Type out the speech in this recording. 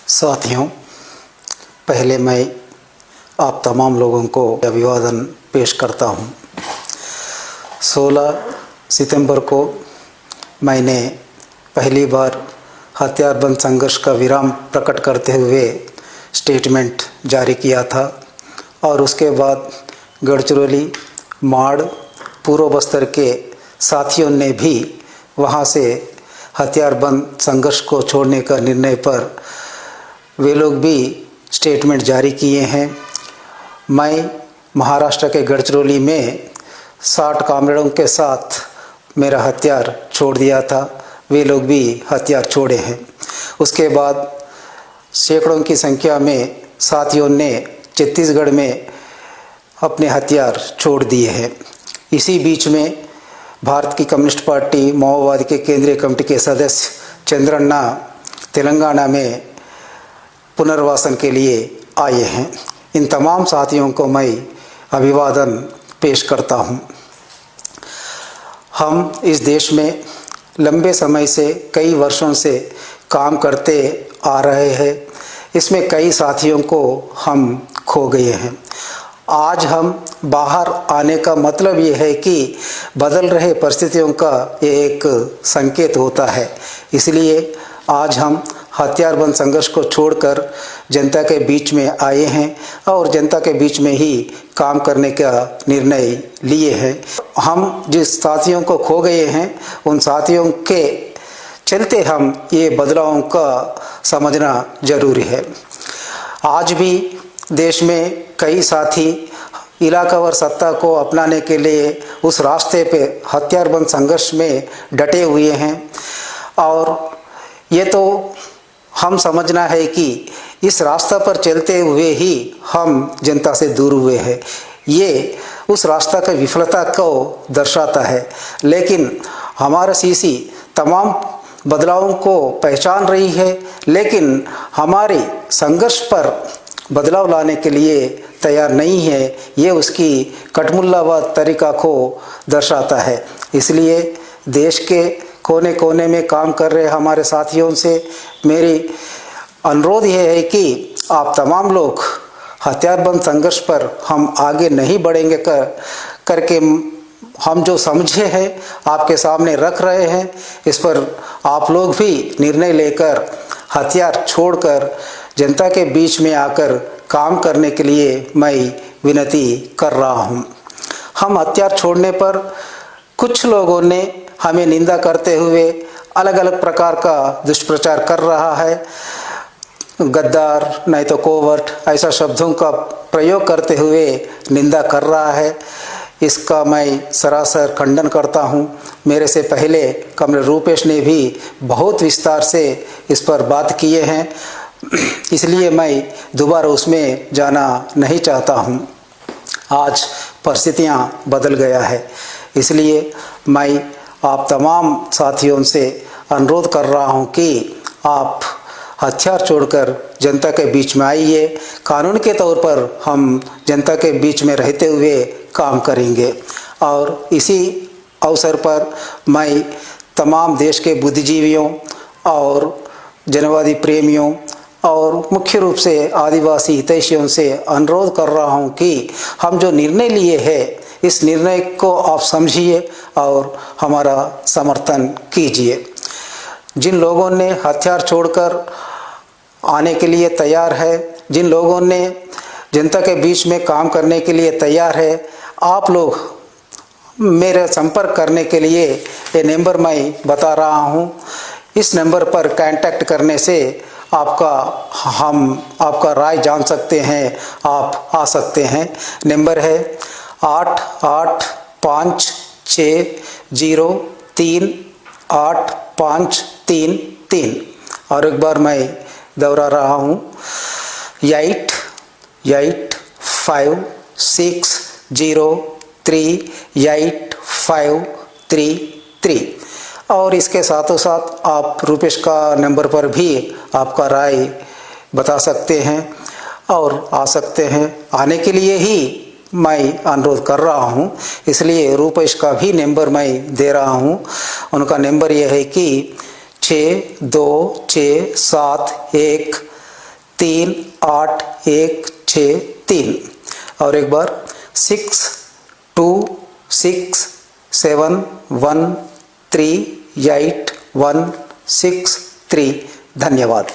साथियों, पहले मैं आप तमाम लोगों को अभिवादन पेश करता हूं। 16 सितंबर को मैंने पहली बार हथियारबंद संघर्ष का विराम प्रकट करते हुए स्टेटमेंट जारी किया था और उसके बाद गढ़चिरौली, माड़, पूर्व बस्तर के साथियों ने भी वहां से हथियारबंद संघर्ष को छोड़ने का निर्णय पर वे लोग भी स्टेटमेंट जारी किए हैं। मैं महाराष्ट्र के गढ़चिरौली में 60 कामरेडों के साथ मेरा हथियार छोड़ दिया था, वे लोग भी हथियार छोड़े हैं। उसके बाद सैकड़ों की संख्या में साथियों ने छत्तीसगढ़ में अपने हथियार छोड़ दिए हैं। इसी बीच में भारत की कम्युनिस्ट पार्टी माओवादी के केंद्रीय कमेटी के सदस्य चंद्रन्ना तेलंगाना में पुनर्वासन के लिए आए हैं। इन तमाम साथियों को मैं अभिवादन पेश करता हूं। हम इस देश में लंबे समय से, कई वर्षों से काम करते आ रहे हैं। इसमें कई साथियों को हम खो गए हैं। आज हम बाहर आने का मतलब ये है कि बदल रहे परिस्थितियों का ये एक संकेत होता है। इसलिए आज हम हथियारबंद संघर्ष को छोड़कर जनता के बीच में आए हैं और जनता के बीच में ही काम करने का निर्णय लिए हैं। हम जिस साथियों को खो गए हैं उन साथियों के चलते हम ये बदलावों का समझना जरूरी है। आज भी देश में कई साथी इलाकावार सत्ता को अपनाने के लिए उस रास्ते पे हथियारबंद संघर्ष में डटे हुए हैं और ये तो हम समझना है कि इस रास्ता पर चलते हुए ही हम जनता से दूर हुए हैं। ये उस रास्ता की विफलता को दर्शाता है। लेकिन हमारा सीसी तमाम बदलावों को पहचान रही है, लेकिन हमारे संघर्ष पर बदलाव लाने के लिए तैयार नहीं है। ये उसकी कटमुल्लावाद तरीका को दर्शाता है। इसलिए देश के कोने कोने में काम कर रहे हमारे साथियों से मेरी अनुरोध ये है कि आप तमाम लोग हथियारबंद संघर्ष पर हम आगे नहीं बढ़ेंगे करके हम जो समझे हैं आपके सामने रख रहे हैं। इस पर आप लोग भी निर्णय लेकर हथियार छोड़कर जनता के बीच में आकर काम करने के लिए मैं विनती कर रहा हूँ। हम हथियार छोड़ने पर कुछ लोगों ने हमें निंदा करते हुए अलग अलग प्रकार का दुष्प्रचार कर रहा है। गद्दार, नहीं तो कोवर्ट, ऐसा शब्दों का प्रयोग करते हुए निंदा कर रहा है। इसका मैं सरासर खंडन करता हूँ। मेरे से पहले कमरेड रूपेश ने भी बहुत विस्तार से इस पर बात किए हैं, इसलिए मैं दोबारा उसमें जाना नहीं चाहता हूँ। आज परिस्थितियाँ बदल गया है, इसलिए मैं आप तमाम साथियों से अनुरोध कर रहा हूं कि आप हथियार छोड़कर जनता के बीच में आइए। कानून के तौर पर हम जनता के बीच में रहते हुए काम करेंगे। और इसी अवसर पर मैं तमाम देश के बुद्धिजीवियों और जनवादी प्रेमियों और मुख्य रूप से आदिवासी हितैषियों से अनुरोध कर रहा हूं कि हम जो निर्णय लिए हैं इस निर्णय को आप समझिए और हमारा समर्थन कीजिए। जिन लोगों ने हथियार छोड़कर आने के लिए तैयार है, जिन लोगों ने जनता के बीच में काम करने के लिए तैयार है, आप लोग मेरे संपर्क करने के लिए ये नंबर मैं बता रहा हूँ। इस नंबर पर कांटेक्ट करने से हम आपका राय जान सकते हैं, आप आ सकते हैं। नंबर है 8850385333 और एक बार मैं दोहरा रहा हूँ 8850385333 और इसके साथों साथ आप रूपेश का नंबर पर भी आपका राय बता सकते हैं और आ सकते हैं। आने के लिए ही मैं अनुरोध कर रहा हूं, इसलिए रूपेश का भी नंबर मैं दे रहा हूं। उनका नंबर यह है कि 6267 626163 और एक बार 6267138163। धन्यवाद।